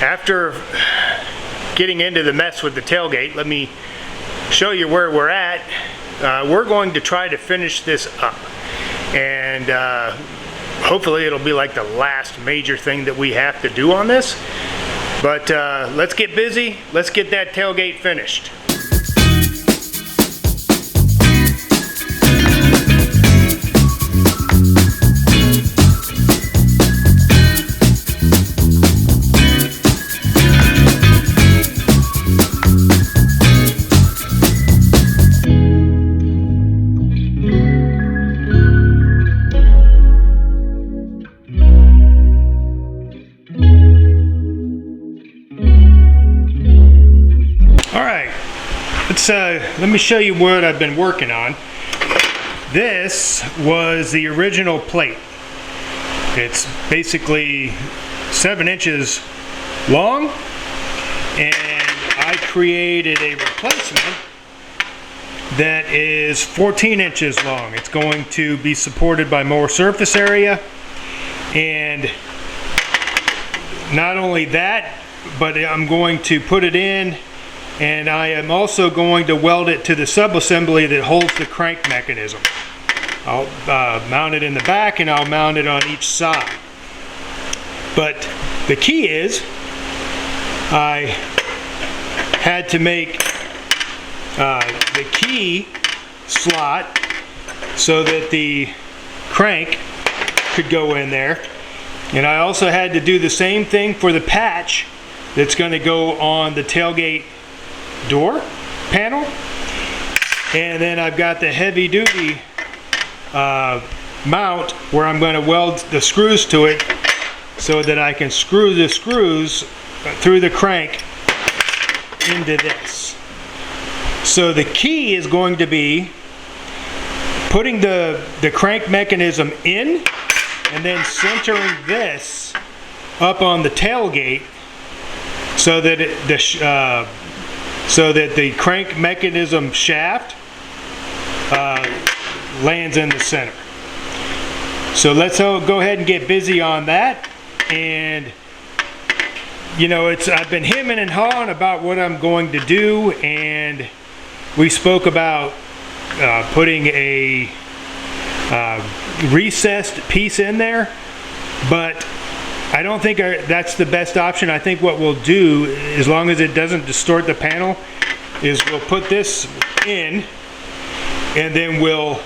After getting into the mess with the tailgate, let me show you where we're at. We're going to try to finish this up, and hopefully it'll be like the last major thing that we have to do on this. But let's get busy. Let's get that tailgate finished. Let me show you what I've been working on. This was the original plate. It's basically 7 inches long, and I created a replacement that is 14 inches long. It's going to be supported by more surface area, and not only that, but I'm going to put it in, and I am also going to weld it to the subassembly that holds the crank mechanism. I'll mount it in the back, and I'll mount it on each side. But the key is, I had to make the key slot so that the crank could go in there. And I also had to do the same thing for the patch that's going to go on the tailgate door panel. And then I've got the heavy duty mount where I'm going to weld the screws to it so that I can screw the screws through the crank into this. So the key is going to be putting the crank mechanism in, and then centering this up on the tailgate so that the crank mechanism shaft lands in the center. So let's go ahead and get busy on that. And you know, I've been hemming and hawing about what I'm going to do, and we spoke about putting a recessed piece in there, but I don't think that's the best option. I think what we'll do, as long as it doesn't distort the panel, is we'll put this in, and then we'll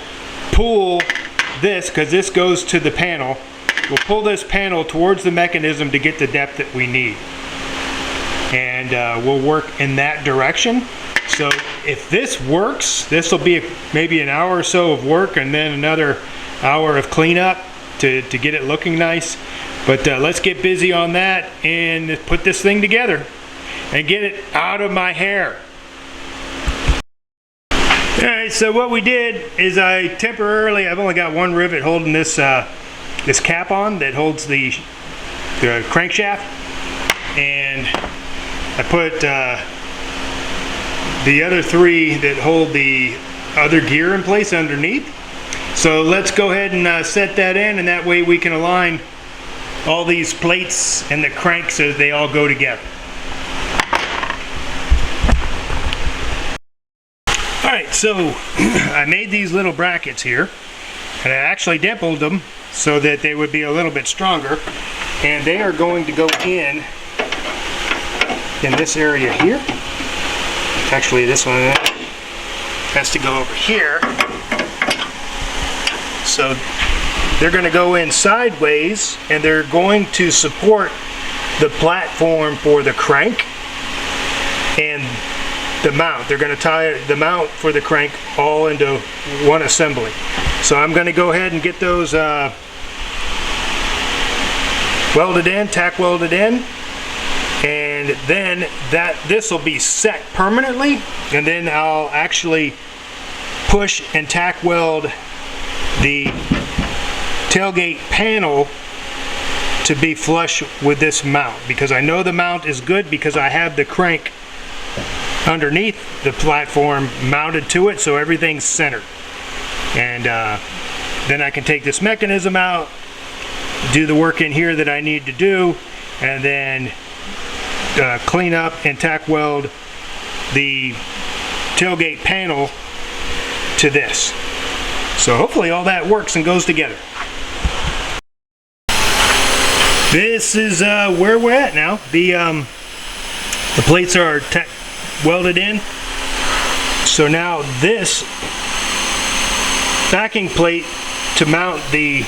pull this, because this goes to the panel. We'll pull this panel towards the mechanism to get the depth that we need. And we'll work in that direction. So if this works, this will be maybe an hour or so of work, and then another hour of cleanup to get it looking nice. But let's get busy on that and put this thing together and get it out of my hair. Alright, so what we did is I've only got one rivet holding this this cap on that holds the crankshaft, and I put the other 3 that hold the other gear in place underneath. So let's go ahead and set that in, and that way we can align all these plates and the crank so they all go together. Alright, so I made these little brackets here, and I actually dimpled them so that they would be a little bit stronger, and they are going to go in this area here. Actually, this one has to go over here. So they're going to go in sideways, and they're going to support the platform for the crank and the mount. They're going to tie the mount for the crank all into one assembly. So I'm going to go ahead and get those welded in, tack welded in, and then this will be set permanently, and then I'll actually push and tack weld the tailgate panel to be flush with this mount, because I know the mount is good because I have the crank underneath the platform mounted to it, so everything's centered. And then I can take this mechanism out, do the work in here that I need to do, and then clean up and tack weld the tailgate panel to this. So hopefully all that works and goes together. This is where we're at now. The plates are welded in. So now this backing plate to mount the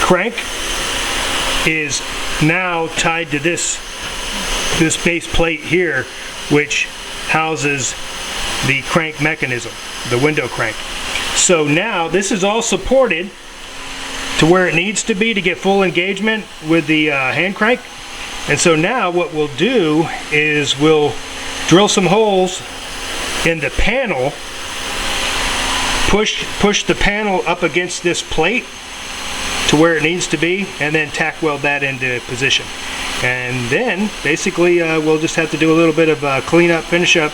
crank is now tied to this base plate here, which houses the crank mechanism, the window crank. So now this is all supported to where it needs to be to get full engagement with the hand crank. And so now what we'll do is we'll drill some holes in the panel, push the panel up against this plate to where it needs to be, and then tack weld that into position. And then basically we'll just have to do a little bit of clean up, finish up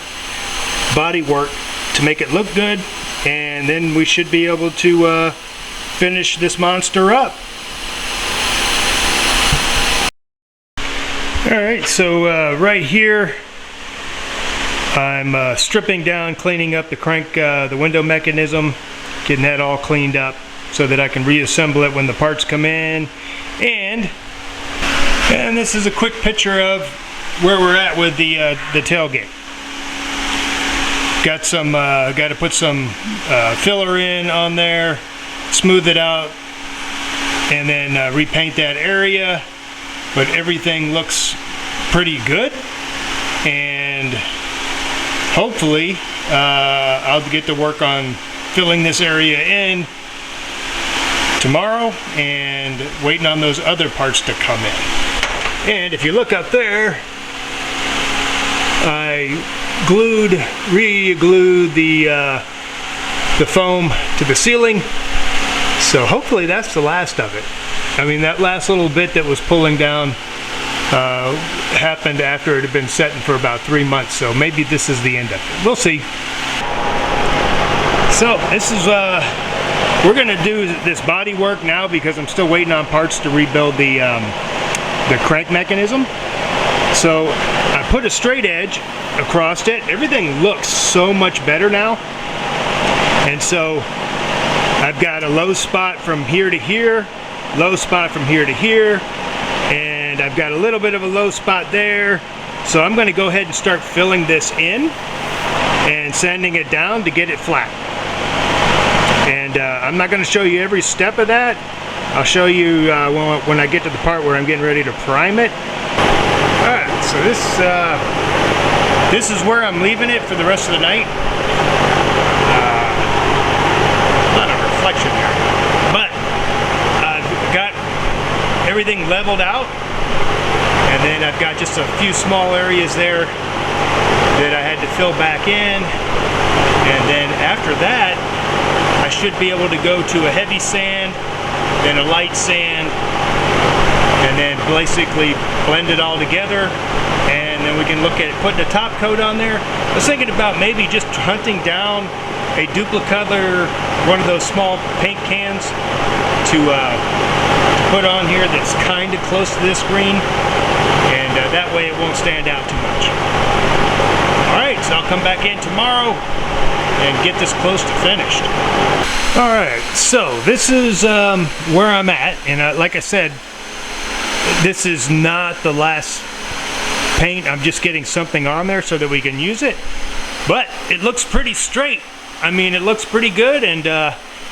body work to make it look good, and then we should be able to finish this monster up. Alright, so right here I'm stripping down, cleaning up the crank, the window mechanism, getting that all cleaned up so that I can reassemble it when the parts come in. And this is a quick picture of where we're at with the tailgate. Got to put some filler in on there, smooth it out, and then repaint that area. But everything looks pretty good, and hopefully I'll get to work on filling this area in tomorrow and waiting on those other parts to come in. And if you look up there, I re-glued the foam to the ceiling, so hopefully that's the last of it. I mean, that last little bit that was pulling down happened after it had been setting for about 3 months, so maybe this is the end of it. We'll see. So this is we're gonna do this body work now because I'm still waiting on parts to rebuild the crank mechanism. So I put a straight edge across it. Everything looks so much better now, and so I've got a low spot from here to here, low spot from here to here, and I've got a little bit of a low spot there. So I'm going to go ahead and start filling this in and sanding it down to get it flat. And I'm not going to show you every step of that. I'll show you when I get to the part where I'm getting ready to prime it. Alright, so this is where I'm leaving it for the rest of the night. Not a reflection there, but I've got everything leveled out, and then I've got just a few small areas there that I had to fill back in, and then after that I should be able to go to a heavy sand, then a light sand, and then basically blend it all together, and then we can look at putting a top coat on there. I was thinking about maybe just hunting down a duplicolor, one of those small paint cans to put on here that's kind of close to this green, and that way it won't stand out too much. Alright, so I'll come back in tomorrow and get this close to finished. Alright, so this is where I'm at, and like I said, this is not the last paint. I'm just getting something on there so that we can use it, but it looks pretty straight. I mean, it looks pretty good, and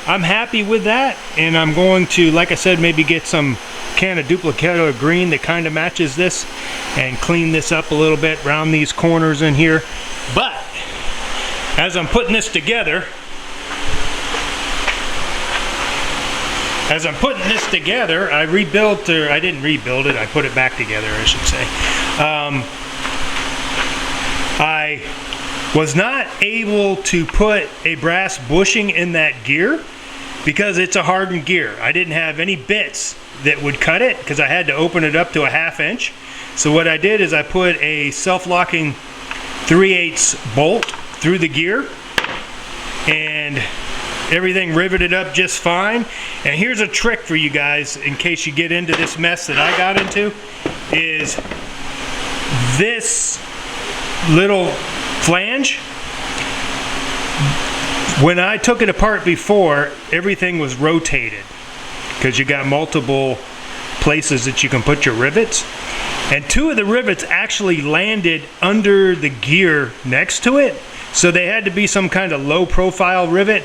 I'm happy with that. And I'm going to, like I said, maybe get some can of duplicator green that kind of matches this and clean this up a little bit around these corners in here. But as I'm putting this together, I rebuilt, or I didn't rebuild it, I put it back together, I should say. I was not able to put a brass bushing in that gear because it's a hardened gear. I didn't have any bits that would cut it because I had to open it up to a 1/2 inch. So what I did is I put a self-locking 3/8 bolt through the gear, and everything riveted up just fine. And here's a trick for you guys in case you get into this mess that I got into, is this little flange, when I took it apart before, everything was rotated because you got multiple places that you can put your rivets, and 2 of the rivets actually landed under the gear next to it, so they had to be some kind of low profile rivet.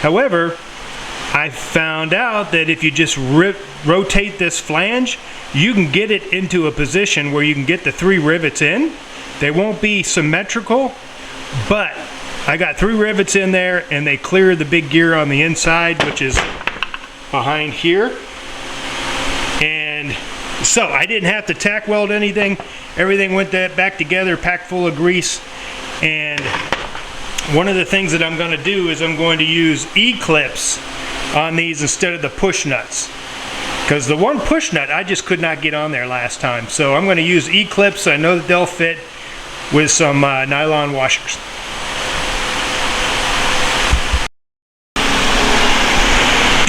However, I found out that if you just rotate this flange, you can get it into a position where you can get the 3 rivets in. They won't be symmetrical, but I got 3 rivets in there and they clear the big gear on the inside, which is behind here. And so I didn't have to tack weld anything. Everything went back together, packed full of grease. And one of the things that I'm going to do is I'm going to use E-clips on these instead of the push nuts, because the one push nut I just could not get on there last time. So I'm going to use E-clips. I know that they'll fit with some nylon washers.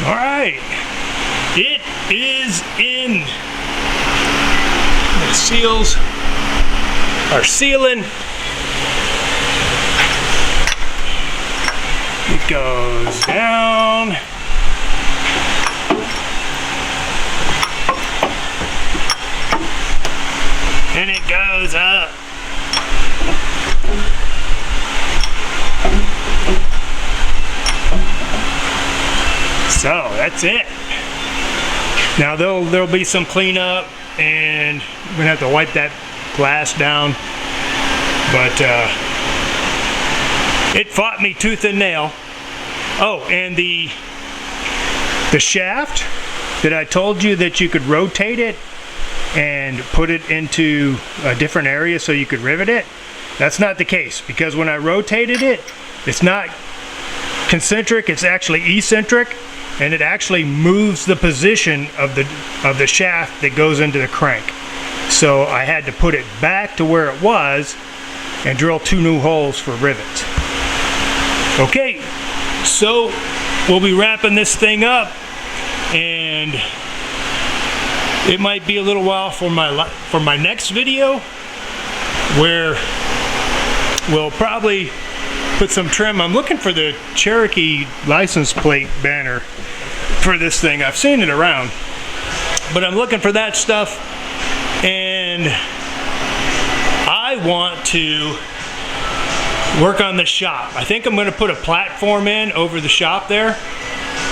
All right, it is in. The seals are sealing. It goes down. And it goes up. So that's it. Now there'll be some cleanup, and I'm gonna have to wipe that glass down. But it fought me tooth and nail. Oh, and the shaft that I told you that you could rotate it and put it into a different area so you could rivet it, that's not the case, because when I rotated it, it's not concentric, it's actually eccentric, and it actually moves the position of the shaft that goes into the crank. So I had to put it back to where it was and drill 2 new holes for rivets. Okay, so we'll be wrapping this thing up, and it might be a little while for my next video, where we'll probably put some trim. I'm looking for the Cherokee license plate banner for this thing. I've seen it around, but I'm looking for that stuff, and I want to work on the shop. I think I'm going to put a platform in over the shop there,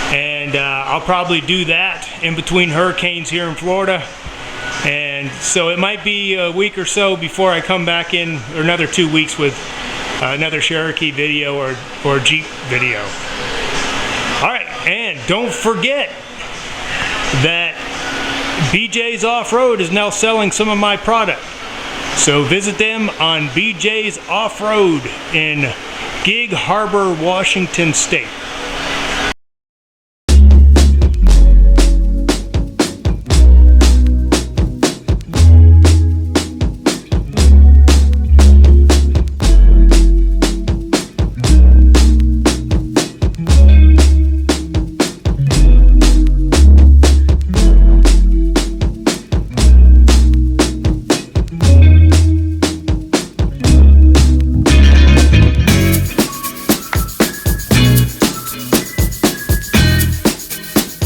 and I'll probably do that in between hurricanes here in Florida. And so it might be a week or so before I come back in, or another 2 weeks with another Cherokee video or Jeep video. Alright, and don't forget that BJ's Off-Road is now selling some of my product. So visit them on BJ's Off-Road in Gig Harbor, Washington State.